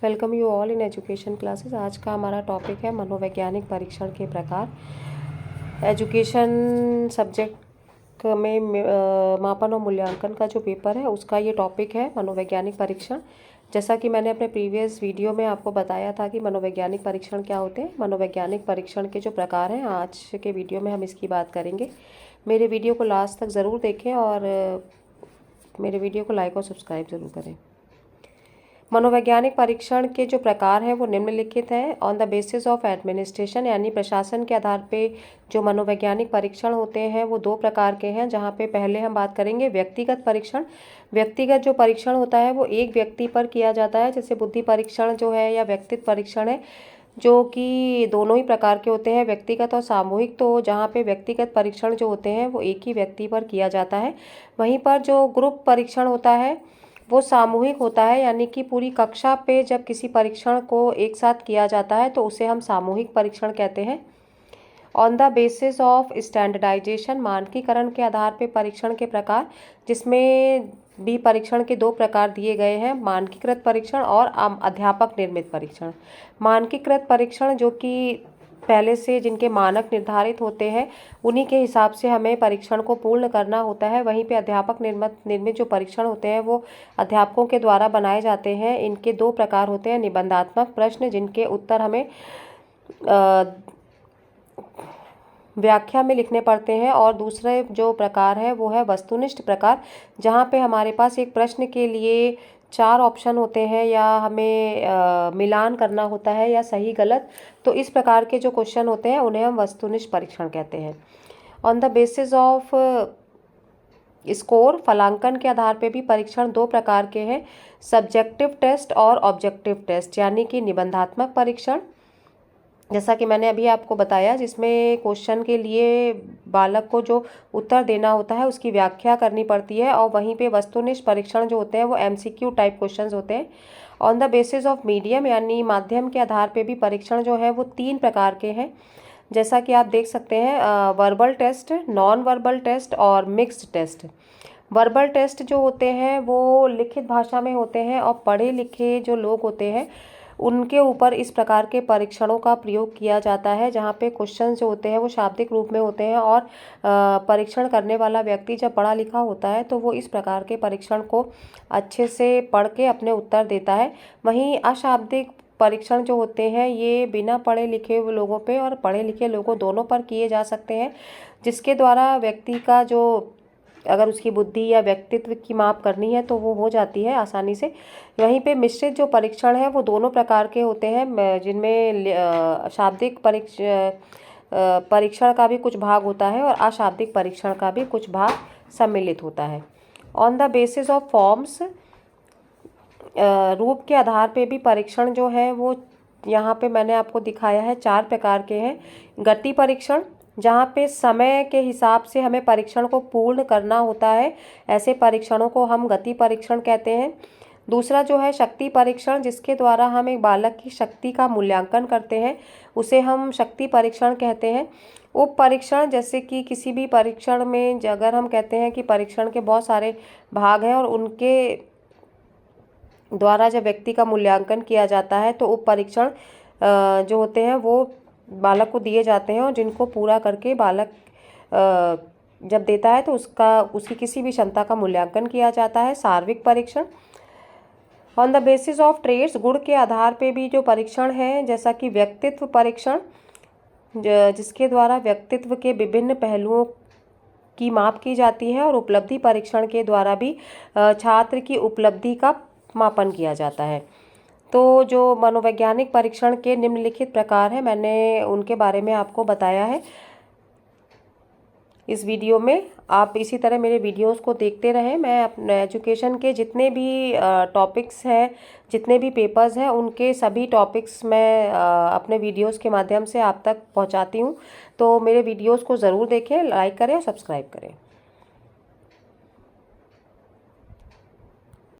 Welcome you all in education classes. आज का हमारा टॉपिक है मनोवैज्ञानिक परीक्षण के प्रकार। एजुकेशन सब्जेक्ट में मापन और मूल्यांकन का जो पेपर है उसका ये टॉपिक है मनोवैज्ञानिक परीक्षण। जैसा कि मैंने अपने प्रीवियस वीडियो में आपको बताया था कि मनोवैज्ञानिक परीक्षण क्या होते हैं। मनोवैज्ञानिक परीक्षण के जो प्रकार हैं आज के वीडियो में हम इसकी बात करेंगे। मेरे वीडियो को लास्ट तक ज़रूर देखें और मेरे वीडियो को लाइक और सब्सक्राइब ज़रूर करें। मनोवैज्ञानिक परीक्षण के जो प्रकार हैं वो निम्नलिखित हैं। On the basis of administration यानी प्रशासन के आधार पे जो मनोवैज्ञानिक परीक्षण होते हैं वो दो प्रकार के हैं, जहाँ पे पहले हम बात करेंगे व्यक्तिगत परीक्षण। व्यक्तिगत जो परीक्षण होता है वो एक व्यक्ति पर किया जाता है, जैसे बुद्धि परीक्षण जो है या व्यक्तित्व परीक्षण है, जो कि दोनों ही प्रकार के होते हैं, व्यक्तिगत और सामूहिक। तो जहाँ पे व्यक्तिगत परीक्षण जो होते हैं वो एक ही व्यक्ति पर किया जाता है, वहीं पर जो ग्रुप परीक्षण होता है वो सामूहिक होता है, यानी कि पूरी कक्षा पे जब किसी परीक्षण को एक साथ किया जाता है तो उसे हम सामूहिक परीक्षण कहते हैं। On the basis of standardization, मानकीकरण के आधार पे परीक्षण के प्रकार, जिसमें भी परीक्षण के दो प्रकार दिए गए हैं, मानकीकृत परीक्षण और अध्यापक निर्मित परीक्षण। मानकीकृत परीक्षण जो कि पहले से जिनके मानक निर्धारित होते हैं उन्हीं के हिसाब से हमें परीक्षण को पूर्ण करना होता है। वहीं पे अध्यापक निर्मित जो परीक्षण होते हैं वो अध्यापकों के द्वारा बनाए जाते हैं। इनके दो प्रकार होते हैं, निबंधात्मक प्रश्न जिनके उत्तर हमें व्याख्या में लिखने पड़ते हैं, और दूसरे जो प्रकार है वो है वस्तुनिष्ठ प्रकार, जहाँ पे हमारे पास एक प्रश्न के लिए 4 ऑप्शन होते हैं या हमें मिलान करना होता है या सही गलत। तो इस प्रकार के जो क्वेश्चन होते हैं उन्हें हम वस्तुनिष्ठ परीक्षण कहते हैं। On the basis of score, फलांकन के आधार पे भी परीक्षण दो प्रकार के हैं, सब्जेक्टिव टेस्ट और ऑब्जेक्टिव टेस्ट, यानी कि निबंधात्मक परीक्षण जैसा कि मैंने अभी आपको बताया, जिसमें क्वेश्चन के लिए बालक को जो उत्तर देना होता है उसकी व्याख्या करनी पड़ती है, और वहीं पे वस्तुनिष्ठ परीक्षण जो होते हैं वो एमसीक्यू टाइप क्वेश्चंस होते हैं। On the basis of medium यानी माध्यम के आधार पे भी परीक्षण जो है वो 3 प्रकार के हैं, जैसा कि आप देख सकते हैं, verbal test, non verbal test और मिक्स्ड टेस्ट। वर्बल टेस्ट जो होते हैं वो लिखित भाषा में होते हैं, और पढ़े लिखे जो लोग होते हैं उनके ऊपर इस प्रकार के परीक्षणों का प्रयोग किया जाता है, जहाँ पे क्वेश्चन जो होते हैं वो शाब्दिक रूप में होते हैं, और परीक्षण करने वाला व्यक्ति जब पढ़ा लिखा होता है तो वो इस प्रकार के परीक्षण को अच्छे से पढ़ के अपने उत्तर देता है। वहीं अशाब्दिक परीक्षण जो होते हैं ये बिना पढ़े लिखे लोगों पे और पढ़े लिखे लोगों दोनों पर किए जा सकते हैं, जिसके द्वारा व्यक्ति का जो अगर उसकी बुद्धि या व्यक्तित्व की माप करनी है तो वो हो जाती है आसानी से। वहीं पे मिश्रित जो परीक्षण है वो दोनों प्रकार के होते हैं, जिनमें शाब्दिक परीक्षण का भी कुछ भाग होता है और अशाब्दिक परीक्षण का भी कुछ भाग सम्मिलित होता है। On the basis of forms, रूप के आधार पे भी परीक्षण जो है वो यहाँ पे मैंने आपको दिखाया है 4 प्रकार के हैं। गति परीक्षण, जहाँ पे समय के हिसाब से हमें परीक्षण को पूर्ण करना होता है, ऐसे परीक्षणों को हम गति परीक्षण कहते हैं। दूसरा जो है शक्ति परीक्षण, जिसके द्वारा हम एक बालक की शक्ति का मूल्यांकन करते हैं, उसे हम शक्ति परीक्षण कहते हैं। उप परीक्षण, जैसे कि किसी भी परीक्षण में अगर हम कहते हैं कि परीक्षण के बहुत सारे भाग हैं और उनके द्वारा जब व्यक्ति का मूल्यांकन किया जाता है तो उप परीक्षण जो होते हैं वो बालक को दिए जाते हैं, और जिनको पूरा करके बालक जब देता है तो उसकी किसी भी क्षमता का मूल्यांकन किया जाता है। सार्विक परीक्षण, on the basis of traits, गुण के आधार पे भी जो परीक्षण है, जैसा कि व्यक्तित्व परीक्षण जिसके द्वारा व्यक्तित्व के विभिन्न पहलुओं की माप की जाती है, और उपलब्धि परीक्षण के द्वारा भी छात्र की उपलब्धि का मापन किया जाता है। तो जो मनोवैज्ञानिक परीक्षण के निम्नलिखित प्रकार हैं मैंने उनके बारे में आपको बताया है इस वीडियो में। आप इसी तरह मेरे वीडियोस को देखते रहें। मैं अपने एजुकेशन के जितने भी टॉपिक्स हैं, जितने भी पेपर्स हैं, उनके सभी टॉपिक्स मैं अपने वीडियोस के माध्यम से आप तक पहुंचाती हूं। तो मेरे वीडियोस को ज़रूर देखें, लाइक करें और सब्सक्राइब करें।